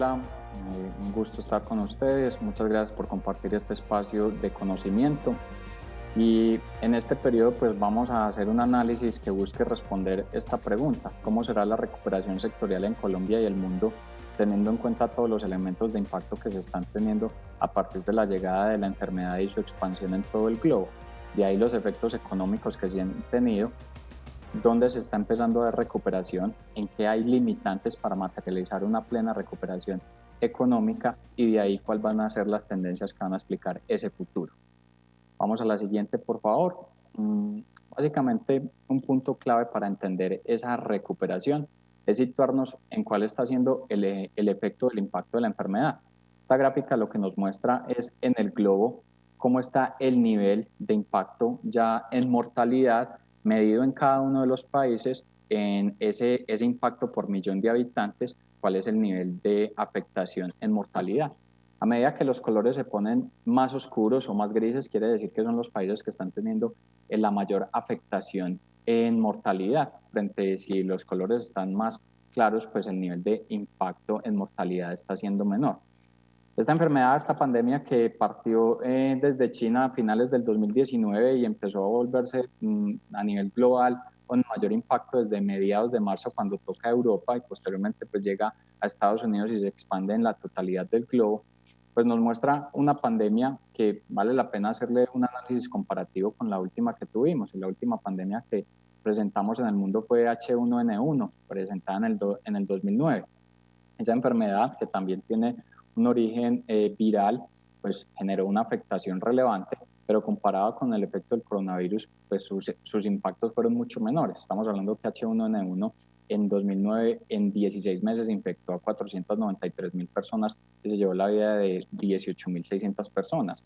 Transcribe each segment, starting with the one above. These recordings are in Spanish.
hola, un gusto estar con ustedes. Muchas gracias por compartir este espacio de conocimiento. Y en este periodo pues vamos a hacer un análisis que busque responder esta pregunta: ¿cómo será la recuperación sectorial en Colombia y el mundo, teniendo en cuenta todos los elementos de impacto que se están teniendo a partir de la llegada de la enfermedad y su expansión en todo el globo? De ahí los efectos económicos que se han tenido, dónde se está empezando a ver recuperación, en qué hay limitantes para materializar una plena recuperación económica, y de ahí cuáles van a ser las tendencias que van a explicar ese futuro. Vamos a la siguiente, por favor. Básicamente, un punto clave para entender esa recuperación es situarnos en cuál está siendo el efecto del impacto de la enfermedad. Esta gráfica lo que nos muestra es en el globo cómo está el nivel de impacto ya en mortalidad medido en cada uno de los países, en ese impacto por millón de habitantes, cuál es el nivel de afectación en mortalidad. A medida que los colores se ponen más oscuros o más grises, quiere decir que son los países que están teniendo la mayor afectación en mortalidad. Frente, si los colores están más claros, pues el nivel de impacto en mortalidad está siendo menor. Esta enfermedad, esta pandemia que partió desde China a finales del 2019 y empezó a volverse a nivel global con mayor impacto desde mediados de marzo, cuando toca a Europa, y posteriormente pues llega a Estados Unidos y se expande en la totalidad del globo, pues nos muestra una pandemia que vale la pena hacerle un análisis comparativo con la última que tuvimos. Y la última pandemia que presentamos en el mundo fue H1N1, presentada en el 2009. Esa enfermedad, que también tiene un origen viral, pues generó una afectación relevante, pero comparado con el efecto del coronavirus, pues sus impactos fueron mucho menores. Estamos hablando que H1N1 en 2009, en 16 meses, infectó a 493.000 personas y se llevó la vida de 18.600 personas.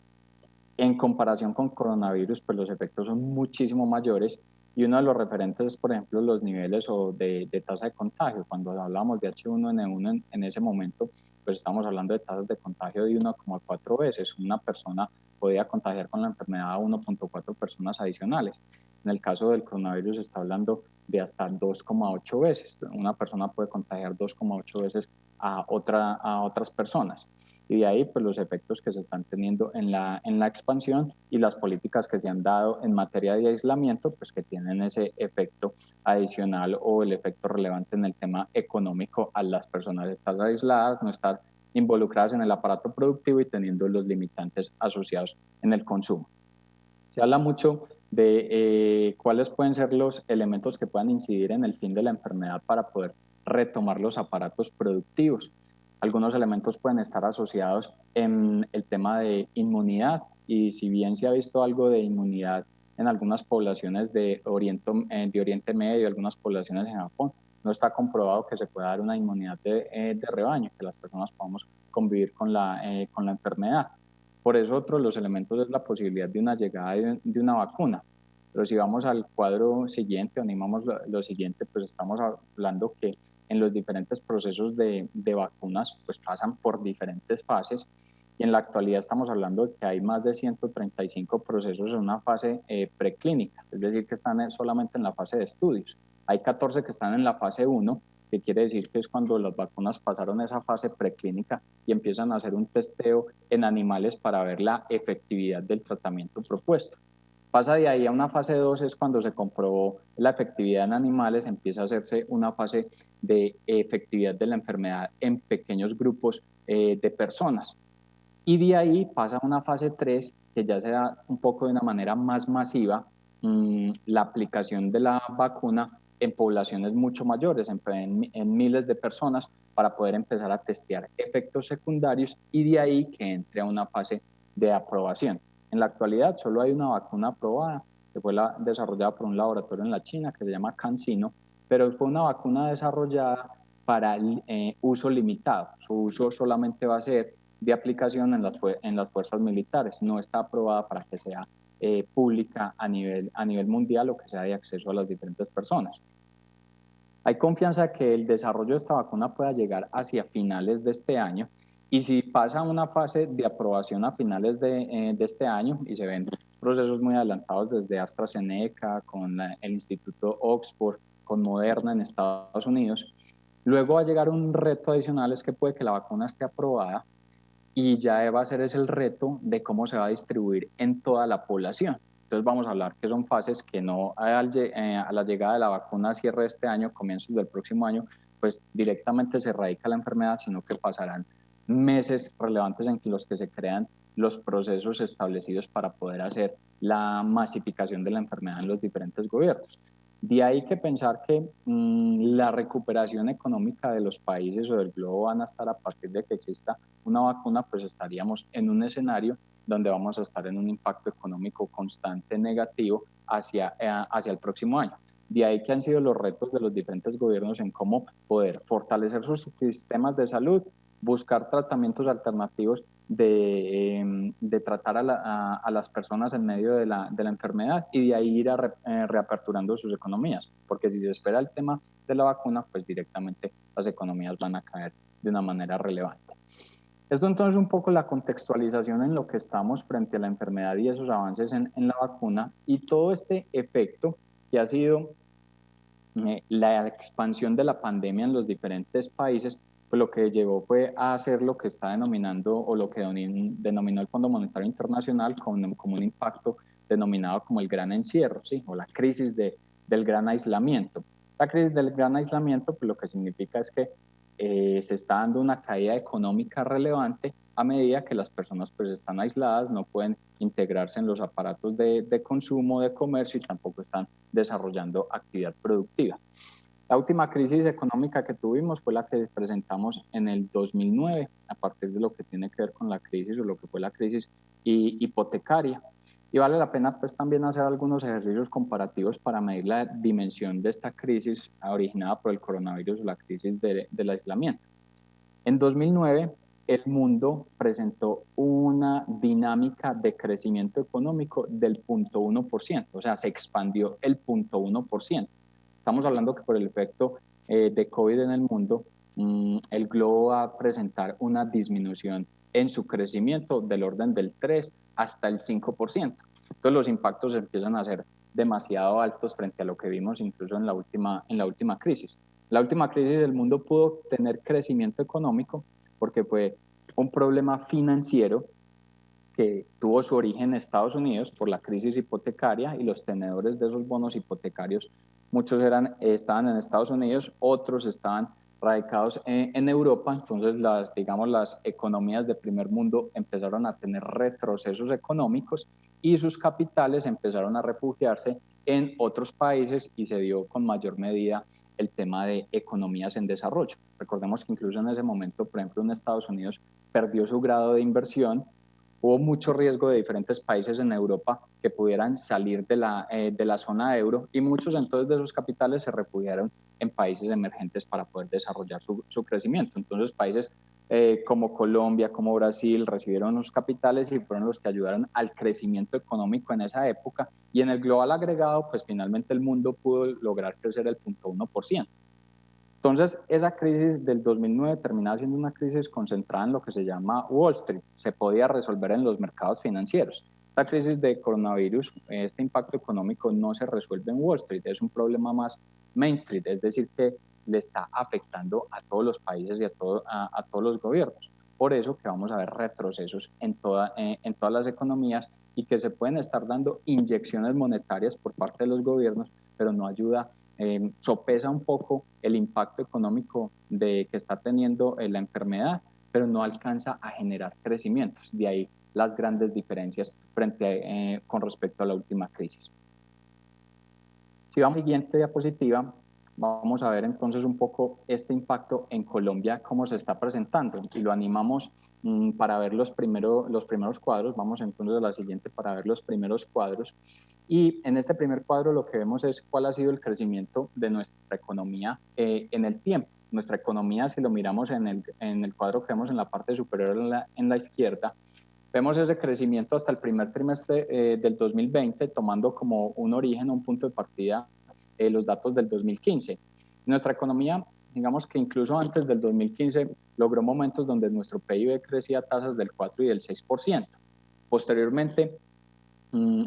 En comparación con coronavirus, pues los efectos son muchísimo mayores, y uno de los referentes es, por ejemplo, los niveles de tasa de contagio. Cuando hablamos de H1N1 en ese momento, pues estamos hablando de tasas de contagio de 1,4 veces. Una persona podía contagiar con la enfermedad a 1,4 personas adicionales. En el caso del coronavirus se está hablando de hasta 2,8 veces. Una persona puede contagiar 2,8 veces a otras personas. Y de ahí pues los efectos que se están teniendo en la expansión, y las políticas que se han dado en materia de aislamiento, pues que tienen ese efecto adicional o el efecto relevante en el tema económico, a las personas estar aisladas, no estar involucradas en el aparato productivo y teniendo los limitantes asociados en el consumo. Se habla mucho de cuáles pueden ser los elementos que puedan incidir en el fin de la enfermedad para poder retomar los aparatos productivos. Algunos elementos pueden estar asociados en el tema de inmunidad, y si bien se ha visto algo de inmunidad en algunas poblaciones de Oriente Medio, algunas poblaciones en Japón, no está comprobado que se pueda dar una inmunidad de rebaño, que las personas podamos convivir con la enfermedad. Por eso otro de los elementos es la posibilidad de una llegada de una vacuna. Pero si vamos al cuadro siguiente, animamos lo siguiente, pues estamos hablando que en los diferentes procesos de vacunas pues pasan por diferentes fases, y en la actualidad estamos hablando de que hay más de 135 procesos en una fase preclínica, es decir, que están solamente en la fase de estudios. Hay 14 que están en la fase 1, que quiere decir que es cuando las vacunas pasaron esa fase preclínica y empiezan a hacer un testeo en animales para ver la efectividad del tratamiento propuesto. Pasa de ahí a una fase 2, es cuando se comprobó la efectividad en animales, empieza a hacerse una fase de efectividad de la enfermedad en pequeños grupos de personas. Y de ahí pasa a una fase 3, que ya se da un poco de una manera más masiva, la aplicación de la vacuna en poblaciones mucho mayores, en miles de personas, para poder empezar a testear efectos secundarios, y de ahí que entre a una fase de aprobación. En la actualidad solo hay una vacuna aprobada, que fue desarrollada por un laboratorio en la China que se llama CanSino, pero fue una vacuna desarrollada para uso limitado. Su uso solamente va a ser de aplicación en las fuerzas militares. No está aprobada para que sea pública a nivel mundial, o que sea de acceso a las diferentes personas. Hay confianza que el desarrollo de esta vacuna pueda llegar hacia finales de este año, y si pasa una fase de aprobación a finales de este año, y se ven procesos muy adelantados desde AstraZeneca, con el Instituto Oxford, con Moderna en Estados Unidos, Luego va a llegar un reto adicional, es que puede que la vacuna esté aprobada y ya va a ser ese el reto de cómo se va a distribuir en toda la población. Entonces vamos a hablar que son fases que no a la llegada de la vacuna a cierre de este año, comienzos del próximo año, pues directamente se erradica la enfermedad, sino que pasarán meses relevantes en los que se crean los procesos establecidos para poder hacer la masificación de la enfermedad en los diferentes gobiernos. De ahí que pensar que la recuperación económica de los países o del globo van a estar a partir de que exista una vacuna, pues estaríamos en un escenario donde vamos a estar en un impacto económico constante negativo hacia el próximo año. De ahí que han sido los retos de los diferentes gobiernos en cómo poder fortalecer sus sistemas de salud, buscar tratamientos alternativos de tratar a las personas en medio de la enfermedad y de ahí ir reaperturando sus economías, porque si se espera el tema de la vacuna, pues directamente las economías van a caer de una manera relevante. Esto entonces un poco la contextualización en lo que estamos frente a la enfermedad y esos avances en la vacuna y todo este efecto que ha sido la expansión de la pandemia en los diferentes países, pues lo que llevó fue a hacer lo que está denominando o lo que denominó el Fondo Monetario Internacional como un impacto denominado como el gran encierro, ¿sí? O la crisis del gran aislamiento. La crisis del gran aislamiento, pues lo que significa es que se está dando una caída económica relevante a medida que las personas pues están aisladas, no pueden integrarse en los aparatos de consumo, de comercio y tampoco están desarrollando actividad productiva. La última crisis económica que tuvimos fue la que presentamos en el 2009, a partir de lo que tiene que ver con la crisis o lo que fue la crisis hipotecaria. Y vale la pena pues también hacer algunos ejercicios comparativos para medir la dimensión de esta crisis originada por el coronavirus o la crisis del aislamiento. En 2009, el mundo presentó una dinámica de crecimiento económico del 0.1%, o sea, se expandió el 0.1%. Estamos hablando que por el efecto de COVID en el mundo, el globo va a presentar una disminución en su crecimiento del orden del 3 hasta el 5%. Entonces los impactos empiezan a ser demasiado altos frente a lo que vimos incluso en la última crisis. La última crisis del mundo pudo tener crecimiento económico porque fue un problema financiero que tuvo su origen en Estados Unidos por la crisis hipotecaria y los tenedores de esos bonos hipotecarios, muchos estaban en Estados Unidos, otros estaban radicados en Europa, entonces las economías de primer mundo empezaron a tener retrocesos económicos y sus capitales empezaron a refugiarse en otros países y se dio con mayor medida el tema de economías en desarrollo. Recordemos que incluso en ese momento, por ejemplo, en Estados Unidos perdió su grado de inversión, hubo mucho riesgo de diferentes países en Europa que pudieran salir de la zona euro y muchos entonces de esos capitales se refugiaron en países emergentes para poder desarrollar su crecimiento. Entonces países como Colombia, como Brasil recibieron los capitales y fueron los que ayudaron al crecimiento económico en esa época y en el global agregado pues finalmente el mundo pudo lograr crecer el 0.1%. Entonces, esa crisis del 2009 terminaba siendo una crisis concentrada en lo que se llama Wall Street. Se podía resolver en los mercados financieros. Esta crisis de coronavirus, este impacto económico no se resuelve en Wall Street, es un problema más Main Street, es decir, que le está afectando a todos los países y a todos los gobiernos. Por eso que vamos a ver retrocesos en todas las economías y que se pueden estar dando inyecciones monetarias por parte de los gobiernos, pero no ayuda sopesa un poco el impacto económico que está teniendo la enfermedad, pero no alcanza a generar crecimientos. De ahí las grandes diferencias con respecto a la última crisis. Si vamos a la siguiente diapositiva, vamos a ver entonces un poco este impacto en Colombia, cómo se está presentando, y lo animamos para ver los primeros cuadros. Vamos entonces a la siguiente para ver los primeros cuadros. Y en este primer cuadro lo que vemos es cuál ha sido el crecimiento de nuestra economía en el tiempo. Nuestra economía, si lo miramos en el cuadro que vemos en la parte superior en la izquierda, vemos ese crecimiento hasta el primer trimestre del 2020, tomando como un origen, un punto de partida, los datos del 2015. Nuestra economía, digamos que incluso antes del 2015, logró momentos donde nuestro PIB crecía a tasas del 4 y del 6%. Posteriormente,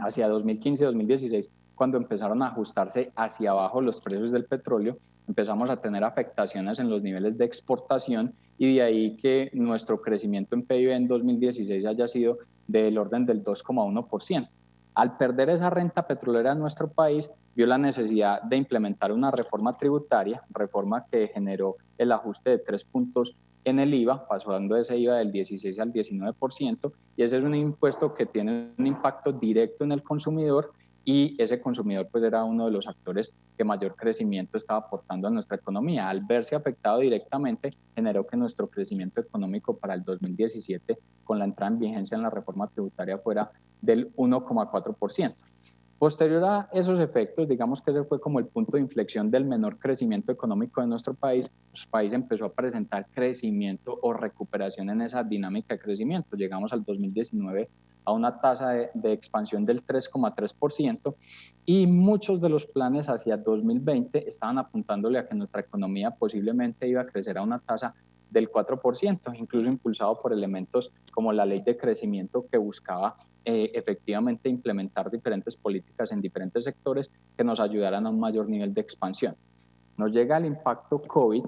hacia 2015 y 2016, cuando empezaron a ajustarse hacia abajo los precios del petróleo, empezamos a tener afectaciones en los niveles de exportación y de ahí que nuestro crecimiento en PIB en 2016 haya sido del orden del 2,1%. Al perder esa renta petrolera en nuestro país, vio la necesidad de implementar una reforma tributaria, reforma que generó el ajuste de 3 puntos en el IVA, pasando ese IVA del 16 al 19%, y ese es un impuesto que tiene un impacto directo en el consumidor y ese consumidor pues era uno de los actores que mayor crecimiento estaba aportando a nuestra economía. Al verse afectado directamente, generó que nuestro crecimiento económico para el 2017, con la entrada en vigencia en la reforma tributaria, fuera del 1,4%. Posterior a esos efectos, digamos que ese fue como el punto de inflexión del menor crecimiento económico de nuestro país empezó a presentar crecimiento o recuperación en esa dinámica de crecimiento. Llegamos al 2019 a una tasa de expansión del 3,3% y muchos de los planes hacia 2020 estaban apuntándole a que nuestra economía posiblemente iba a crecer a una tasa del 4%, incluso impulsado por elementos como la ley de crecimiento que buscaba efectivamente implementar diferentes políticas en diferentes sectores que nos ayudaran a un mayor nivel de expansión. Nos llega el impacto COVID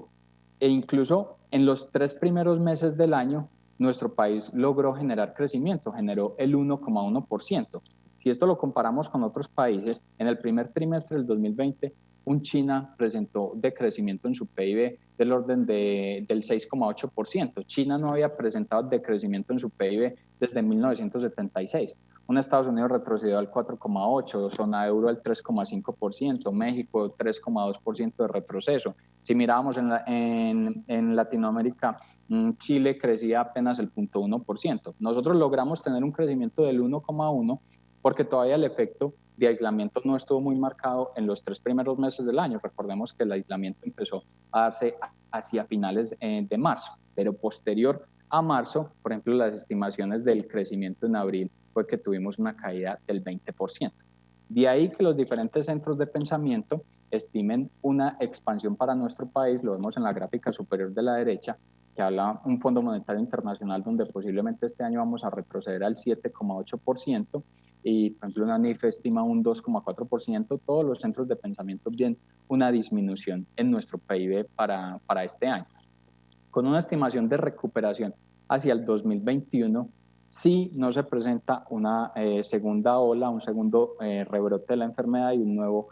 e incluso en los 3 primeros meses del año nuestro país logró generar crecimiento, generó el 1,1%. Si esto lo comparamos con otros países, en el primer trimestre del 2020, China presentó decrecimiento en su PIB del orden del 6,8%. China no había presentado decrecimiento en su PIB desde 1976. Estados Unidos retrocedió al 4,8%, zona euro al 3,5%, México 3,2% de retroceso. Si mirábamos en Latinoamérica, Chile crecía apenas el 0,1%. Nosotros logramos tener un crecimiento del 1,1% porque todavía el efecto de aislamiento no estuvo muy marcado en los 3 primeros meses del año. Recordemos que el aislamiento empezó a darse hacia finales de marzo, pero posterior a marzo, por ejemplo, las estimaciones del crecimiento en abril fue que tuvimos una caída del 20%. De ahí que los diferentes centros de pensamiento estimen una expansión para nuestro país, lo vemos en la gráfica superior de la derecha, que habla un Fondo Monetario Internacional donde posiblemente este año vamos a retroceder al 7,8% y, por ejemplo, una NIF estima un 2,4%, todos los centros de pensamiento ven una disminución en nuestro PIB para este año. Con una estimación de recuperación hacia el 2021, si no se presenta una segunda ola, un segundo rebrote de la enfermedad y un nuevo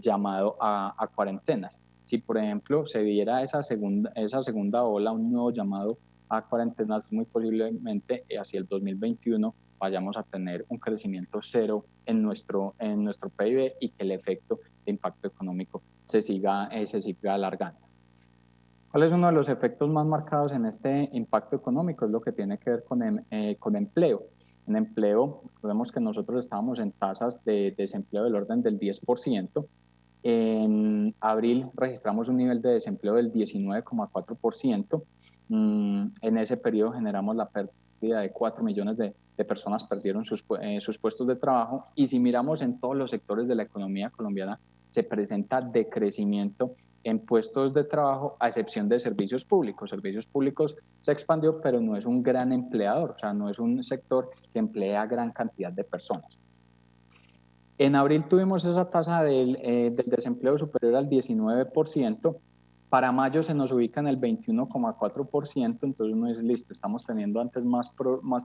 llamado a cuarentenas. Si, por ejemplo, se diera esa segunda ola, un nuevo llamado a cuarentenas, muy posiblemente hacia el 2021 vayamos a tener un crecimiento cero en nuestro PIB y que el efecto de impacto económico se siga alargando. ¿Cuál es uno de los efectos más marcados en este impacto económico? Es lo que tiene que ver con empleo. En empleo, recordemos que nosotros estábamos en tasas de desempleo del orden del 10%. En abril registramos un nivel de desempleo del 19,4%. En ese periodo generamos la pérdida de 4 millones de personas perdieron sus puestos de trabajo. Y si miramos en todos los sectores de la economía colombiana, se presenta decrecimiento en puestos de trabajo, a excepción de servicios públicos. Servicios públicos se expandió, pero no es un gran empleador, o sea, no es un sector que emplea gran cantidad de personas. En abril tuvimos esa tasa del desempleo superior al 19%, para mayo se nos ubica en el 21,4%, entonces uno dice, listo, estamos teniendo antes más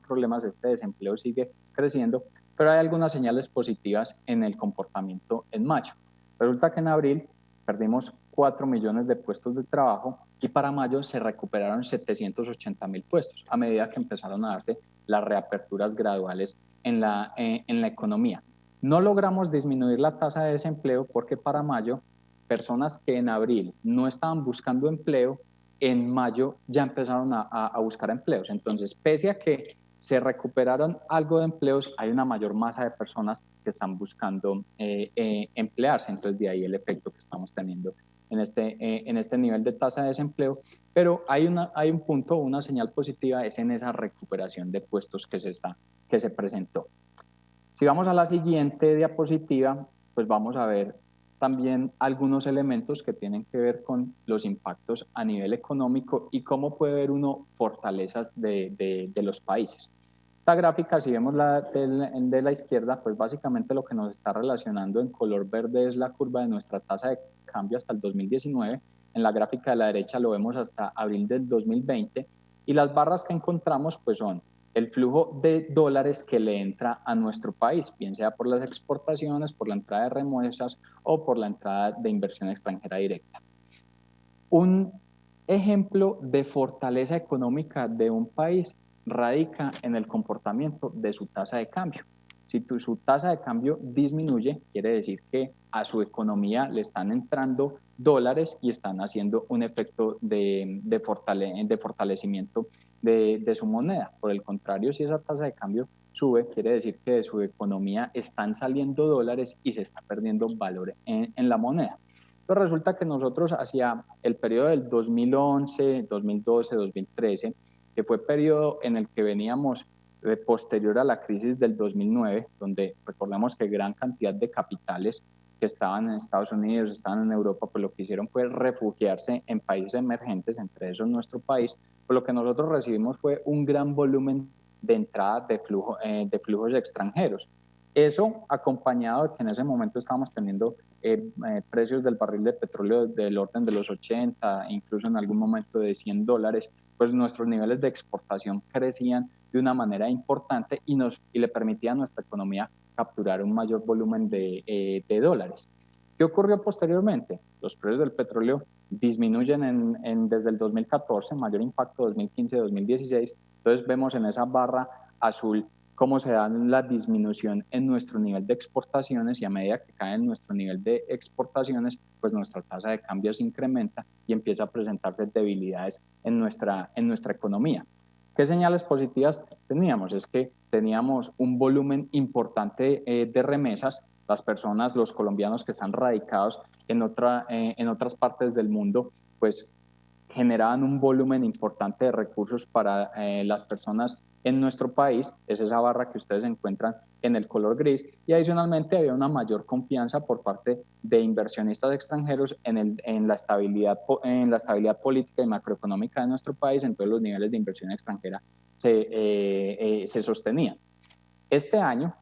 problemas, este desempleo sigue creciendo, pero hay algunas señales positivas en el comportamiento en mayo. Resulta que en abril perdimos 4 millones de puestos de trabajo y para mayo se recuperaron 780,000 puestos a medida que empezaron a darse las reaperturas graduales en la economía. No logramos disminuir la tasa de desempleo porque para mayo, personas que en abril no estaban buscando empleo, en mayo ya empezaron a buscar empleos. Entonces, pese a que se recuperaron algo de empleos, hay una mayor masa de personas que están buscando emplearse. Entonces, de ahí el efecto que estamos teniendo en este nivel de tasa de desempleo. Pero hay un punto, una señal positiva, es en esa recuperación de puestos que se presentó. Si vamos a la siguiente diapositiva, pues vamos a ver también algunos elementos que tienen que ver con los impactos a nivel económico y cómo puede ver uno fortalezas de los países. Esta gráfica, si vemos la de la izquierda, pues básicamente lo que nos está relacionando en color verde es la curva de nuestra tasa de cambio hasta el 2019. En la gráfica de la derecha lo vemos hasta abril del 2020. Y las barras que encontramos pues son el flujo de dólares que le entra a nuestro país, bien sea por las exportaciones, por la entrada de remesas o por la entrada de inversión extranjera directa. Un ejemplo de fortaleza económica de un país radica en el comportamiento de su tasa de cambio. Si su tasa de cambio disminuye, quiere decir que a su economía le están entrando dólares y están haciendo un efecto de fortalecimiento de su moneda. Por el contrario, si esa tasa de cambio sube, quiere decir que de su economía están saliendo dólares y se está perdiendo valor en la moneda. Entonces resulta que nosotros hacia el periodo del 2011, 2012, 2013, que fue periodo en el que veníamos posterior a la crisis del 2009, donde recordemos que gran cantidad de capitales que estaban en Estados Unidos, estaban en Europa, pues lo que hicieron fue refugiarse en países emergentes, entre esos nuestro país, pues lo que nosotros recibimos fue un gran volumen de entrada de flujos extranjeros. Eso acompañado de que en ese momento estábamos teniendo precios del barril de petróleo del orden de los 80, incluso en algún momento de $100, pues nuestros niveles de exportación crecían de una manera importante y le permitía a nuestra economía capturar un mayor volumen de dólares. ¿Qué ocurrió posteriormente? Los precios del petróleo disminuyen desde el 2014, mayor impacto 2015-2016, entonces vemos en esa barra azul cómo se da la disminución en nuestro nivel de exportaciones y a medida que cae en nuestro nivel de exportaciones, pues nuestra tasa de cambio se incrementa y empieza a presentarse debilidades en nuestra economía. ¿Qué señales positivas teníamos? Es que teníamos un volumen importante de remesas. Las personas, los colombianos que están radicados en otras partes del mundo, pues generaban un volumen importante de recursos para las personas en nuestro país, es esa barra que ustedes encuentran en el color gris, y adicionalmente había una mayor confianza por parte de inversionistas extranjeros en la estabilidad política y macroeconómica de nuestro país, entonces los niveles de inversión extranjera se sostenían. Este año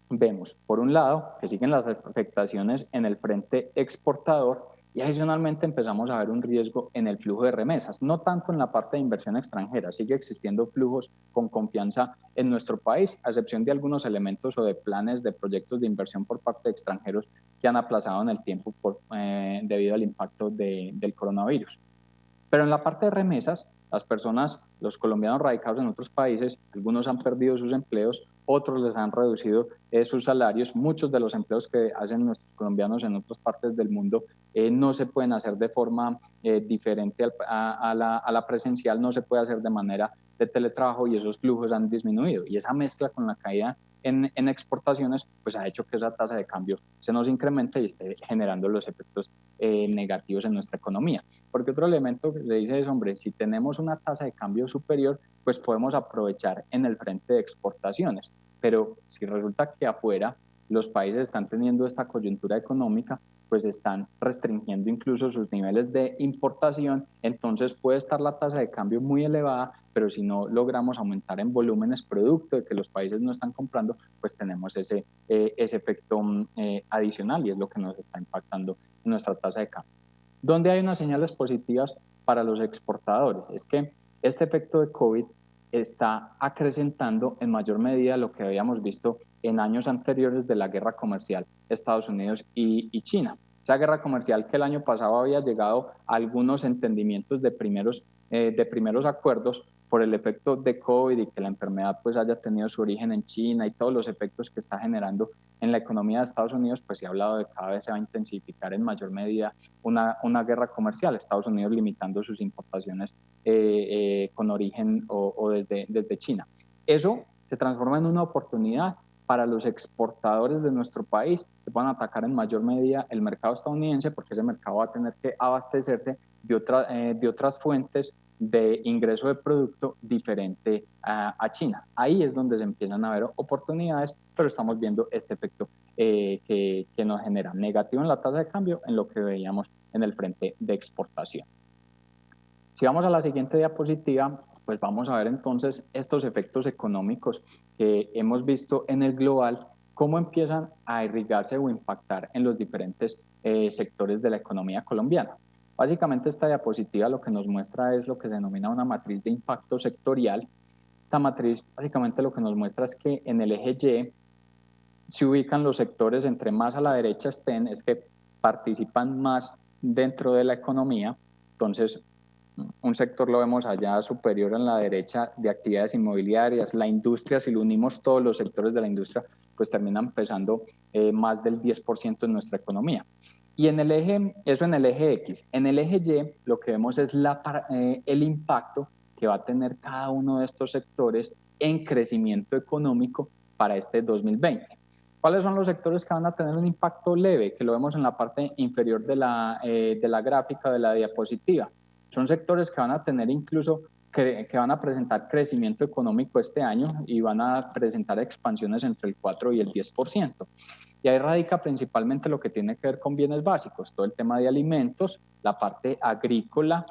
vemos, por un lado, que siguen las afectaciones en el frente exportador y adicionalmente empezamos a ver un riesgo en el flujo de remesas, no tanto en la parte de inversión extranjera, sigue existiendo flujos con confianza en nuestro país, a excepción de algunos elementos o de planes de proyectos de inversión por parte de extranjeros que han aplazado en el tiempo debido al impacto del coronavirus. Pero en la parte de remesas, las personas, los colombianos radicados en otros países, algunos han perdido sus empleos, otros les han reducido sus salarios. Muchos de los empleos que hacen nuestros colombianos en otras partes del mundo no se pueden hacer de forma diferente a la presencial, no se puede hacer de manera de teletrabajo y esos flujos han disminuido. Y esa mezcla con la caída en exportaciones, pues ha hecho que esa tasa de cambio se nos incremente y esté generando los efectos negativos en nuestra economía. Porque otro elemento que se dice es, hombre, si tenemos una tasa de cambio superior, pues podemos aprovechar en el frente de exportaciones. Pero si resulta que afuera los países están teniendo esta coyuntura económica, pues están restringiendo incluso sus niveles de importación, entonces puede estar la tasa de cambio muy elevada, pero si no logramos aumentar en volúmenes producto de que los países no están comprando, pues tenemos ese efecto adicional y es lo que nos está impactando en nuestra tasa de cambio. ¿Dónde hay unas señales positivas para los exportadores? Es que este efecto de COVID está acrecentando en mayor medida lo que habíamos visto en años anteriores de la guerra comercial Estados Unidos y China. Esa guerra comercial que el año pasado había llegado a algunos entendimientos de primeros acuerdos por el efecto de COVID y que la enfermedad pues haya tenido su origen en China y todos los efectos que está generando en la economía de Estados Unidos, pues se ha hablado de que cada vez se va a intensificar en mayor medida una guerra comercial, Estados Unidos limitando sus importaciones con origen o desde China. Eso se transforma en una oportunidad para los exportadores de nuestro país que puedan atacar en mayor medida el mercado estadounidense porque ese mercado va a tener que abastecerse de otras fuentes de ingreso de producto diferente a China. Ahí es donde se empiezan a ver oportunidades, pero estamos viendo este efecto que nos genera negativo en la tasa de cambio en lo que veíamos en el frente de exportación. Si vamos a la siguiente diapositiva, pues vamos a ver entonces estos efectos económicos que hemos visto en el global cómo empiezan a irrigarse o impactar en los diferentes sectores de la economía colombiana. Básicamente esta diapositiva lo que nos muestra es lo que se denomina una matriz de impacto sectorial. Esta matriz básicamente lo que nos muestra es que en el eje Y se ubican los sectores, entre más a la derecha estén, es que participan más dentro de la economía. Entonces, un sector lo vemos allá superior en la derecha de actividades inmobiliarias. La industria, si lo unimos todos los sectores de la industria, pues terminan pesando más del 10% en nuestra economía. Y en el eje, eso en el eje X. En el eje Y lo que vemos es el impacto que va a tener cada uno de estos sectores en crecimiento económico para este 2020. ¿Cuáles son los sectores que van a tener un impacto leve? Que lo vemos en la parte inferior de la gráfica de la diapositiva. Son sectores que van a tener incluso, que van a presentar crecimiento económico este año y van a presentar expansiones entre el 4 y el 10%. Y ahí radica principalmente lo que tiene que ver con bienes básicos, todo el tema de alimentos, la parte agrícola,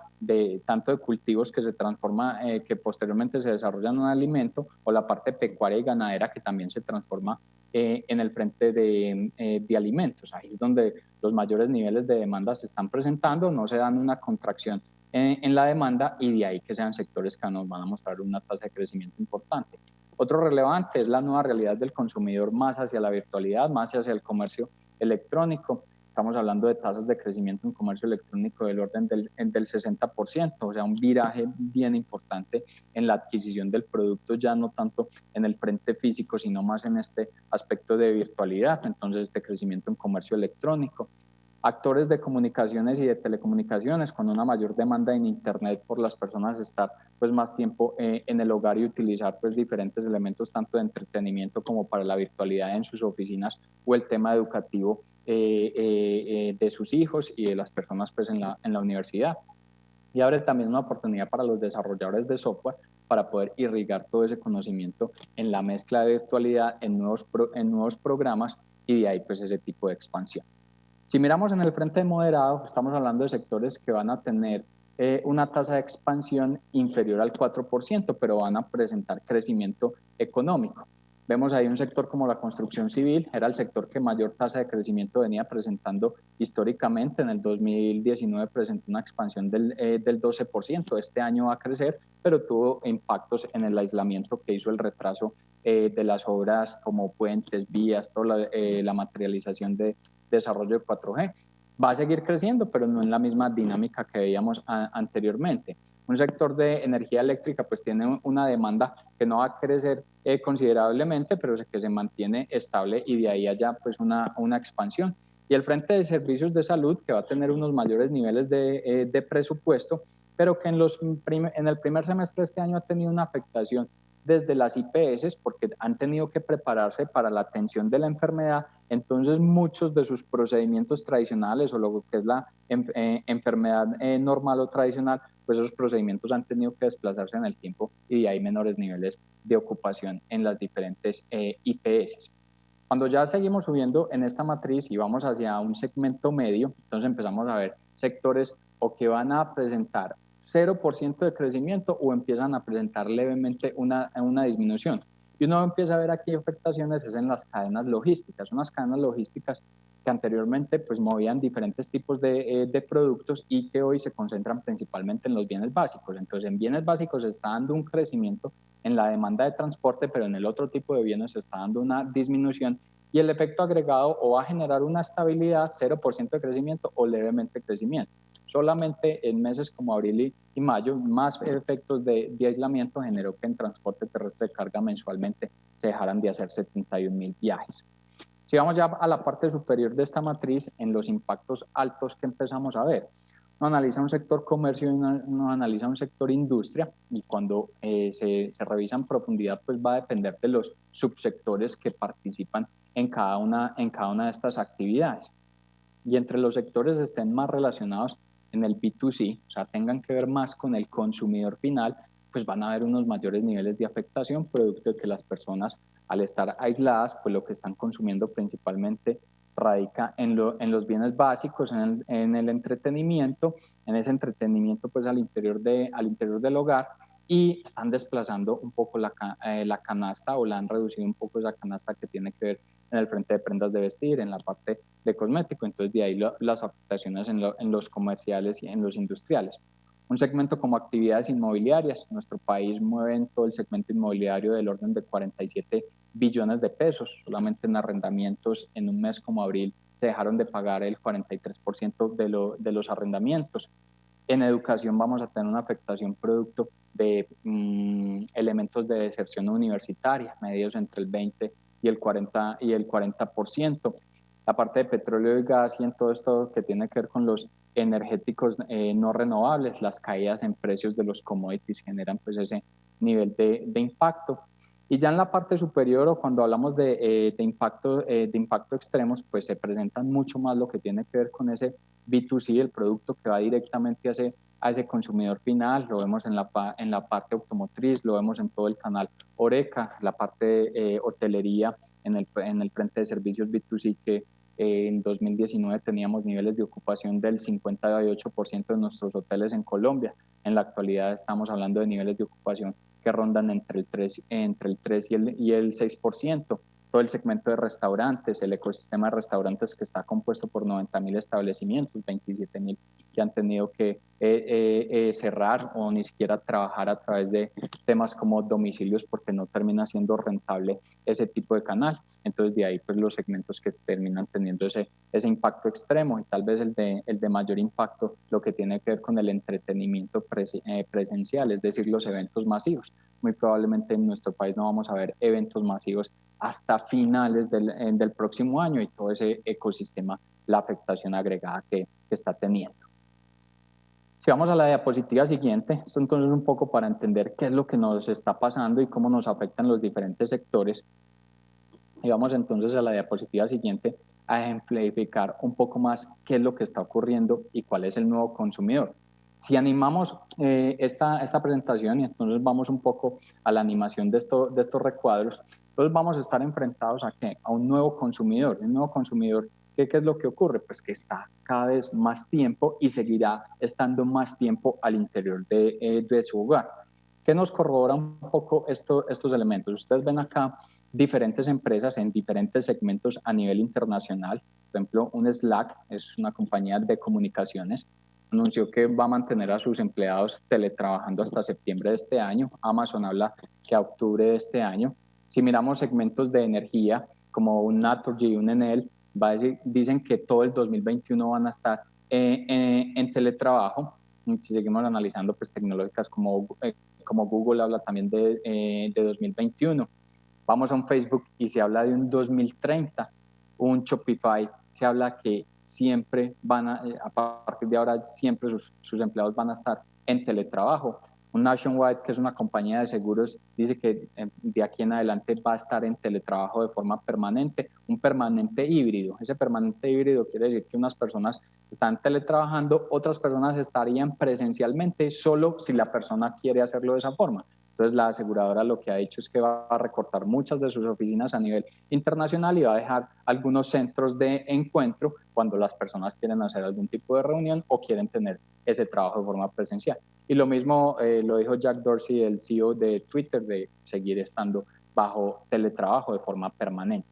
tanto de cultivos que se transforma, que posteriormente se desarrollan en un alimento, o la parte pecuaria y ganadera que también se transforma en el frente de alimentos. Ahí es donde los mayores niveles de demanda se están presentando, no se dan una contracción en la demanda y de ahí que sean sectores que nos van a mostrar una tasa de crecimiento importante. Otro relevante es la nueva realidad del consumidor más hacia la virtualidad, más hacia el comercio electrónico. Estamos hablando de tasas de crecimiento en comercio electrónico del orden del 60%, o sea, un viraje bien importante en la adquisición del producto, ya no tanto en el frente físico, sino más en este aspecto de virtualidad. Entonces, este crecimiento en comercio electrónico. Actores de comunicaciones y de telecomunicaciones con una mayor demanda en Internet por las personas estar pues más tiempo en el hogar y utilizar pues diferentes elementos tanto de entretenimiento como para la virtualidad en sus oficinas o el tema educativo de sus hijos y de las personas pues en la universidad. Y abre también una oportunidad para los desarrolladores de software para poder irrigar todo ese conocimiento en la mezcla de virtualidad, en nuevos programas y de ahí pues ese tipo de expansión. Si miramos en el frente moderado, estamos hablando de sectores que van a tener una tasa de expansión inferior al 4%, pero van a presentar crecimiento económico. Vemos ahí un sector como la construcción civil, era el sector que mayor tasa de crecimiento venía presentando históricamente. En el 2019 presentó una expansión del 12%. Este año va a crecer, pero tuvo impactos en el aislamiento que hizo el retraso de las obras como puentes, vías, toda la materialización de desarrollo de 4G. Va a seguir creciendo, pero no en la misma dinámica que veíamos anteriormente. Un sector de energía eléctrica pues tiene una demanda que no va a crecer considerablemente, pero que se mantiene estable y de ahí allá pues una expansión. Y el frente de servicios de salud que va a tener unos mayores niveles de presupuesto, pero que en el primer semestre de este año ha tenido una afectación desde las IPS porque han tenido que prepararse para la atención de la enfermedad. Entonces muchos de sus procedimientos tradicionales o lo que es la enfermedad normal o tradicional, pues esos procedimientos han tenido que desplazarse en el tiempo y hay menores niveles de ocupación en las diferentes IPS. Cuando ya seguimos subiendo en esta matriz y vamos hacia un segmento medio, entonces empezamos a ver sectores o que van a presentar 0% de crecimiento o empiezan a presentar levemente una disminución. Y uno empieza a ver aquí afectaciones es en las cadenas logísticas, unas cadenas logísticas que anteriormente pues movían diferentes tipos de productos y que hoy se concentran principalmente en los bienes básicos. Entonces en bienes básicos se está dando un crecimiento en la demanda de transporte, pero en el otro tipo de bienes se está dando una disminución y el efecto agregado o va a generar una estabilidad, 0% de crecimiento o levemente crecimiento. Solamente en meses como abril y mayo, más efectos de aislamiento generó que en transporte terrestre de carga mensualmente se dejaran de hacer 71.000 viajes. Si vamos ya a la parte superior de esta matriz, en los impactos altos que empezamos a ver, uno analiza un sector comercio y uno analiza un sector industria y cuando se revisa en profundidad, pues va a depender de los subsectores que participan en cada una de estas actividades. Y entre los sectores estén más relacionados en el B2C, o sea, tengan que ver más con el consumidor final, pues van a haber unos mayores niveles de afectación, producto de que las personas al estar aisladas, pues lo que están consumiendo principalmente radica en los bienes básicos, en el entretenimiento, en ese entretenimiento pues al interior del hogar y están desplazando un poco la canasta, o la han reducido un poco esa canasta que tiene que ver en el frente de prendas de vestir, en la parte de cosmético. Entonces de ahí las afectaciones en los comerciales y en los industriales. Un segmento como actividades inmobiliarias. Nuestro país mueve en todo el segmento inmobiliario del orden de 47 billones de pesos. Solamente en arrendamientos en un mes como abril se dejaron de pagar el 43% de los arrendamientos. En educación vamos a tener una afectación producto de elementos de deserción universitaria, medidos entre el 20 y el 40%. La parte de petróleo y gas y en todo esto que tiene que ver con los energéticos no renovables, las caídas en precios de los commodities generan pues ese nivel de impacto. Y ya en la parte superior, o cuando hablamos de impacto extremos, pues se presentan mucho más lo que tiene que ver con ese B2C, el producto que va directamente a ese consumidor final. Lo vemos en la parte automotriz, lo vemos en todo el canal Oreca, la parte de hotelería, en el frente de servicios B2C, que en 2019 teníamos niveles de ocupación del 58% de nuestros hoteles en Colombia. En la actualidad estamos hablando de niveles de ocupación que rondan entre el 3 y el 6%. Todo el segmento de restaurantes, el ecosistema de restaurantes que está compuesto por 90.000 establecimientos, 27.000 que han tenido que cerrar o ni siquiera trabajar a través de temas como domicilios porque no termina siendo rentable ese tipo de canal. Entonces de ahí pues los segmentos que terminan teniendo ese impacto extremo, y tal vez el de mayor impacto, lo que tiene que ver con el entretenimiento presencial, es decir, los eventos masivos. Muy probablemente en nuestro país no vamos a ver eventos masivos hasta finales del próximo año, y todo ese ecosistema, la afectación agregada que está teniendo. Si vamos a la diapositiva siguiente, esto entonces un poco para entender qué es lo que nos está pasando y cómo nos afectan los diferentes sectores. Y vamos entonces a la diapositiva siguiente a ejemplificar un poco más qué es lo que está ocurriendo y cuál es el nuevo consumidor. Si animamos esta presentación, y entonces vamos un poco a la animación de estos recuadros, entonces vamos a estar enfrentados a ¿qué? A un nuevo consumidor. Un nuevo consumidor, ¿qué es lo que ocurre? Pues que está cada vez más tiempo y seguirá estando más tiempo al interior de su hogar. ¿Qué nos corrobora un poco estos elementos? Ustedes ven acá diferentes empresas en diferentes segmentos a nivel internacional. Por ejemplo, un Slack es una compañía de comunicaciones, anunció que va a mantener a sus empleados teletrabajando hasta septiembre de este año. Amazon habla que a octubre de este año. Si miramos segmentos de energía como un Naturgy y un Enel, dicen que todo el 2021 van a estar en teletrabajo. Si seguimos analizando pues tecnológicas como Google, habla también de 2021. Vamos a un Facebook y se habla de un 2030. Un Shopify se habla que siempre a partir de ahora, siempre sus empleados van a estar en teletrabajo. Un Nationwide, que es una compañía de seguros, dice que de aquí en adelante va a estar en teletrabajo de forma permanente, un permanente híbrido. Ese permanente híbrido quiere decir que unas personas están teletrabajando, otras personas estarían presencialmente, solo si la persona quiere hacerlo de esa forma. Entonces la aseguradora lo que ha dicho es que va a recortar muchas de sus oficinas a nivel internacional y va a dejar algunos centros de encuentro cuando las personas quieren hacer algún tipo de reunión o quieren tener ese trabajo de forma presencial. Y lo mismo lo dijo Jack Dorsey, el CEO de Twitter, de seguir estando bajo teletrabajo de forma permanente.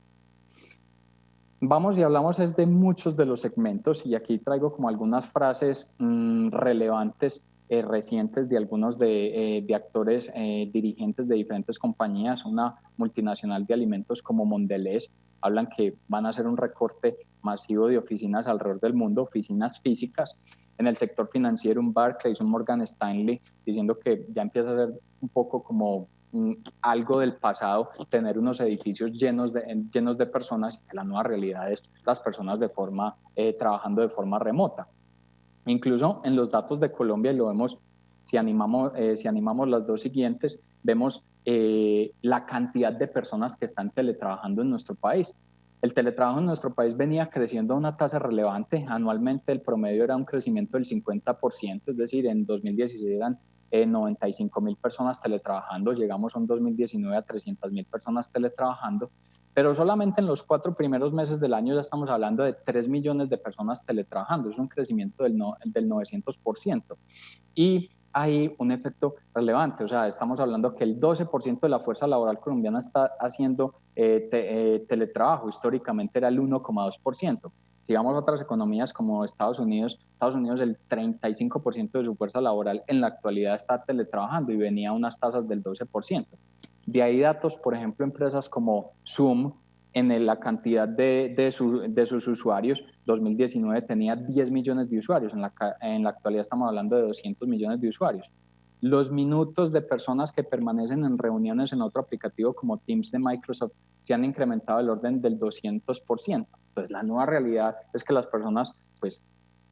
Vamos y hablamos de muchos de los segmentos, y aquí traigo como algunas frases relevantes recientes de algunos de actores dirigentes de diferentes compañías. Una multinacional de alimentos como Mondelez hablan que van a hacer un recorte masivo de oficinas alrededor del mundo, oficinas físicas. En el sector financiero, un Barclays, un Morgan Stanley, diciendo que ya empieza a ser un poco como algo del pasado tener unos edificios llenos de personas, y que la nueva realidad es las personas trabajando de forma remota. Incluso en los datos de Colombia, y lo vemos si animamos las dos siguientes, vemos la cantidad de personas que están teletrabajando en nuestro país. El teletrabajo en nuestro país venía creciendo a una tasa relevante. Anualmente el promedio era un crecimiento del 50%, es decir, en 2016 eran 95.000 personas teletrabajando, llegamos a un 2019 a 300.000 personas teletrabajando, pero solamente en los 4 primeros meses del año ya estamos hablando de 3 millones de personas teletrabajando, es un crecimiento del 900%. Y hay un efecto relevante. O sea, estamos hablando que el 12% de la fuerza laboral colombiana está haciendo teletrabajo. Históricamente era el 1,2%. Si vamos a otras economías como Estados Unidos el 35% de su fuerza laboral en la actualidad está teletrabajando y venía a unas tasas del 12%. De ahí datos, por ejemplo, empresas como Zoom, en la cantidad de sus usuarios, 2019 tenía 10 millones de usuarios, en la actualidad estamos hablando de 200 millones de usuarios. Los minutos de personas que permanecen en reuniones en otro aplicativo como Teams de Microsoft se han incrementado del orden del 200%. Entonces, la nueva realidad es que las personas, pues,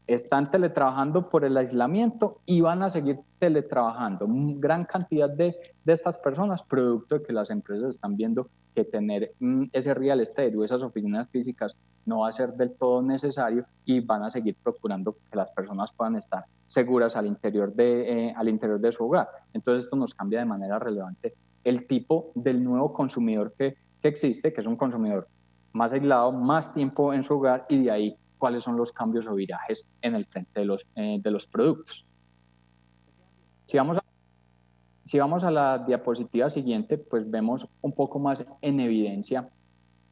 están teletrabajando por el aislamiento y van a seguir teletrabajando. Gran cantidad de estas personas, producto de que las empresas están viendo que tener ese real estate o esas oficinas físicas no va a ser del todo necesario y van a seguir procurando que las personas puedan estar seguras al interior de su hogar. Entonces esto nos cambia de manera relevante el tipo del nuevo consumidor que existe, que es un consumidor más aislado, más tiempo en su hogar, y de ahí cuáles son los cambios o virajes en el frente de los productos. Si vamos, si vamos a la diapositiva siguiente, pues vemos un poco más en evidencia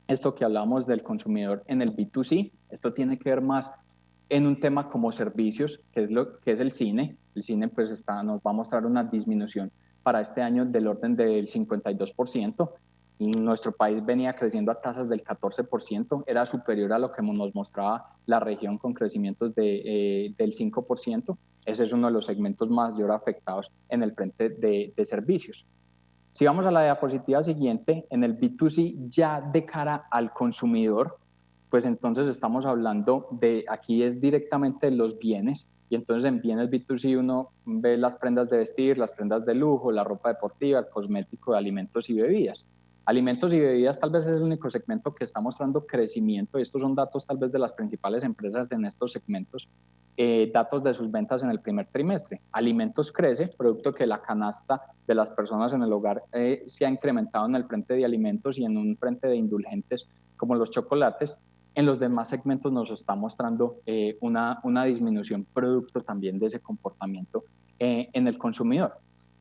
esto que hablamos del consumidor en el B2C. Esto tiene que ver más en un tema como servicios, que es el cine. El cine pues nos va a mostrar una disminución para este año del orden del 52%. Nuestro país venía creciendo a tasas del 14%, era superior a lo que nos mostraba la región con crecimientos del 5%. Ese es uno de los segmentos mayor afectados en el frente de servicios. Si vamos a la diapositiva siguiente, en el B2C ya de cara al consumidor, pues entonces estamos hablando de, aquí es directamente los bienes, y entonces en bienes B2C uno ve las prendas de vestir, las prendas de lujo, la ropa deportiva, el cosmético, de alimentos y bebidas. Alimentos y bebidas tal vez es el único segmento que está mostrando crecimiento, y estos son datos tal vez de las principales empresas en estos segmentos, datos de sus ventas en el primer trimestre. Alimentos crece, producto que la canasta de las personas en el hogar se ha incrementado en el frente de alimentos y en un frente de indulgentes como los chocolates. En los demás segmentos nos está mostrando una disminución producto también de ese comportamiento en el consumidor.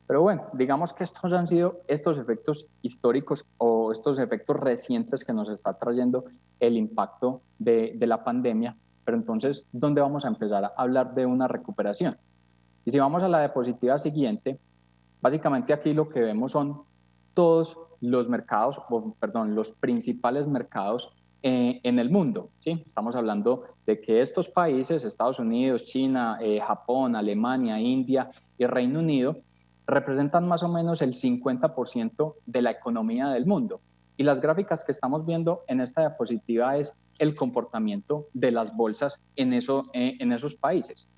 Pero bueno, digamos que estos han sido estos efectos históricos o estos efectos recientes que nos está trayendo el impacto de la pandemia. Pero entonces, ¿dónde vamos a empezar a hablar de una recuperación? Y si vamos a la diapositiva siguiente, básicamente aquí lo que vemos son todos los mercados, los principales mercados en el mundo, ¿sí? Estamos hablando de que estos países, Estados Unidos, China, Japón, Alemania, India y Reino Unido, representan más o menos el 50% de la economía del mundo. Y las gráficas que estamos viendo en esta diapositiva es el comportamiento de las bolsas en esos países.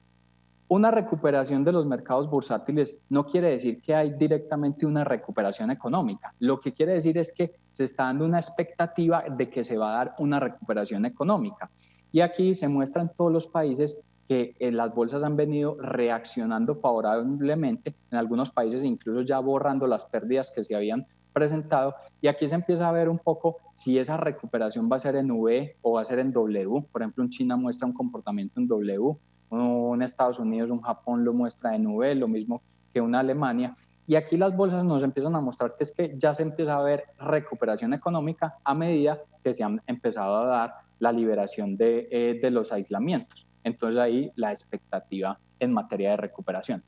Una recuperación de los mercados bursátiles no quiere decir que hay directamente una recuperación económica. Lo que quiere decir es que se está dando una expectativa de que se va a dar una recuperación económica. Y aquí se muestra en todos los países que las bolsas han venido reaccionando favorablemente, en algunos países incluso ya borrando las pérdidas que se habían presentado, y aquí se empieza a ver un poco si esa recuperación va a ser en V o va a ser en W. Por ejemplo, en China muestra un comportamiento en W, un Estados Unidos, un Japón lo muestra en V, lo mismo que una Alemania. Y aquí las bolsas nos empiezan a mostrar que es que ya se empieza a ver recuperación económica a medida que se han empezado a dar la liberación de los aislamientos. Entonces ahí la expectativa en materia de recuperación.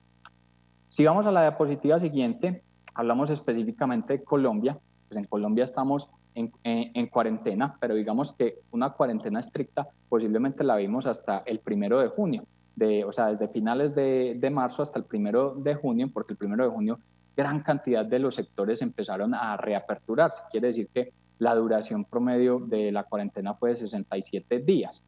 Si vamos a la diapositiva siguiente, hablamos específicamente de Colombia. Pues en Colombia estamos en cuarentena, pero digamos que una cuarentena estricta posiblemente la vimos hasta el 1 de junio, o sea, desde finales de marzo hasta el 1 de junio, porque el 1 de junio gran cantidad de los sectores empezaron a reaperturarse. Quiere decir que la duración promedio de la cuarentena fue de 67 días.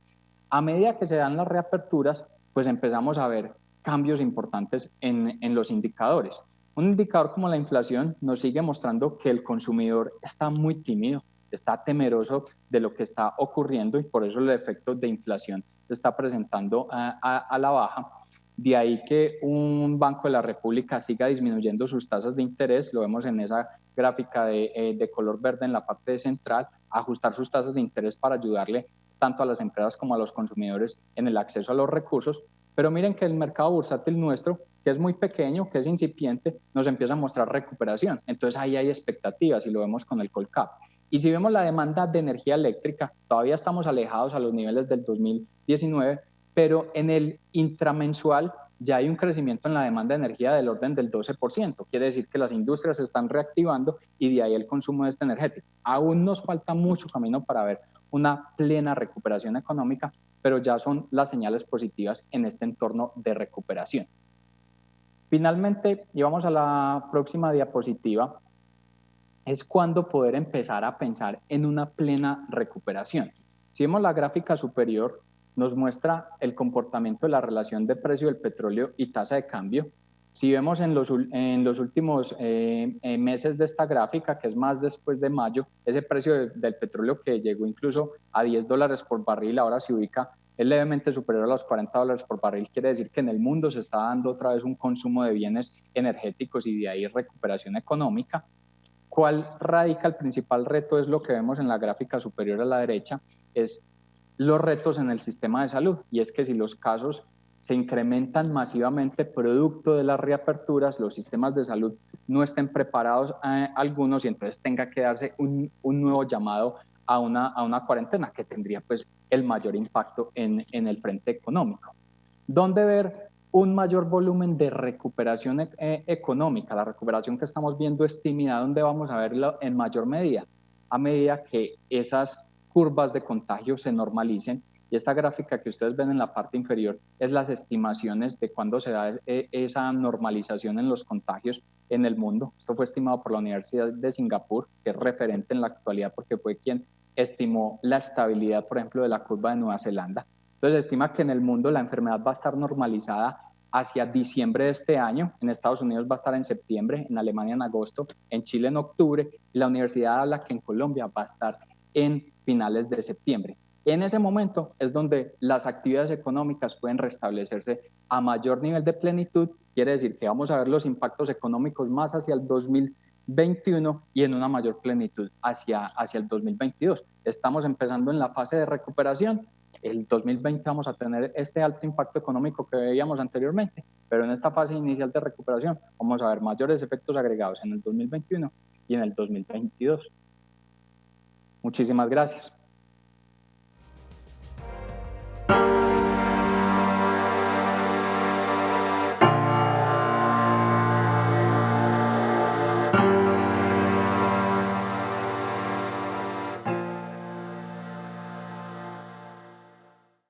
A medida que se dan las reaperturas, pues empezamos a ver cambios importantes en los indicadores. Un indicador como la inflación nos sigue mostrando que el consumidor está muy tímido, está temeroso de lo que está ocurriendo, y por eso el efecto de inflación se está presentando a la baja. De ahí que un Banco de la República siga disminuyendo sus tasas de interés, lo vemos en esa gráfica de color verde en la parte central, ajustar sus tasas de interés para ayudarle tanto a las empresas como a los consumidores en el acceso a los recursos. Pero miren que el mercado bursátil nuestro que es muy pequeño, que es incipiente, nos empieza a mostrar recuperación. Entonces ahí hay expectativas y lo vemos con el Colcap. Y si vemos la demanda de energía eléctrica, todavía estamos alejados a los niveles del 2019, pero en el intramensual ya hay un crecimiento en la demanda de energía del orden del 12%. Quiere decir que las industrias se están reactivando y de ahí el consumo de este energético. Aún nos falta mucho camino para ver una plena recuperación económica, pero ya son las señales positivas en este entorno de recuperación. Finalmente, y vamos a la próxima diapositiva, es cuando poder empezar a pensar en una plena recuperación. Si vemos la gráfica superior, nos muestra el comportamiento de la relación de precio del petróleo y tasa de cambio. Si vemos en los últimos meses de esta gráfica, que es más después de mayo, ese precio del petróleo que llegó incluso a $10 por barril, ahora se ubica, es levemente superior a los $40 por barril, quiere decir que en el mundo se está dando otra vez un consumo de bienes energéticos y de ahí recuperación económica. ¿Cuál radica el principal reto? Es lo que vemos en la gráfica superior a la derecha, es los retos en el sistema de salud. Y es que si los casos se incrementan masivamente producto de las reaperturas, los sistemas de salud no estén preparados algunos y entonces tenga que darse un nuevo llamado a una cuarentena que tendría pues el mayor impacto en el frente económico. ¿Dónde ver un mayor volumen de recuperación económica? La recuperación que estamos viendo es tímida. ¿Dónde vamos a verla en mayor medida? A medida que esas curvas de contagio se normalicen. Y esta gráfica que ustedes ven en la parte inferior es las estimaciones de cuándo se da esa normalización en los contagios en el mundo. Esto fue estimado por la Universidad de Singapur, que es referente en la actualidad porque fue quien estimó la estabilidad, por ejemplo, de la curva de Nueva Zelanda. Entonces, se estima que en el mundo la enfermedad va a estar normalizada hacia diciembre de este año. En Estados Unidos va a estar en septiembre, en Alemania en agosto, en Chile en octubre. Y la universidad habla que en Colombia va a estar en finales de septiembre. En ese momento es donde las actividades económicas pueden restablecerse a mayor nivel de plenitud. Quiere decir que vamos a ver los impactos económicos más hacia el 2021 y en una mayor plenitud hacia el 2022. Estamos empezando en la fase de recuperación. El 2020 vamos a tener este alto impacto económico que veíamos anteriormente, pero en esta fase inicial de recuperación vamos a ver mayores efectos agregados en el 2021 y en el 2022. Muchísimas gracias.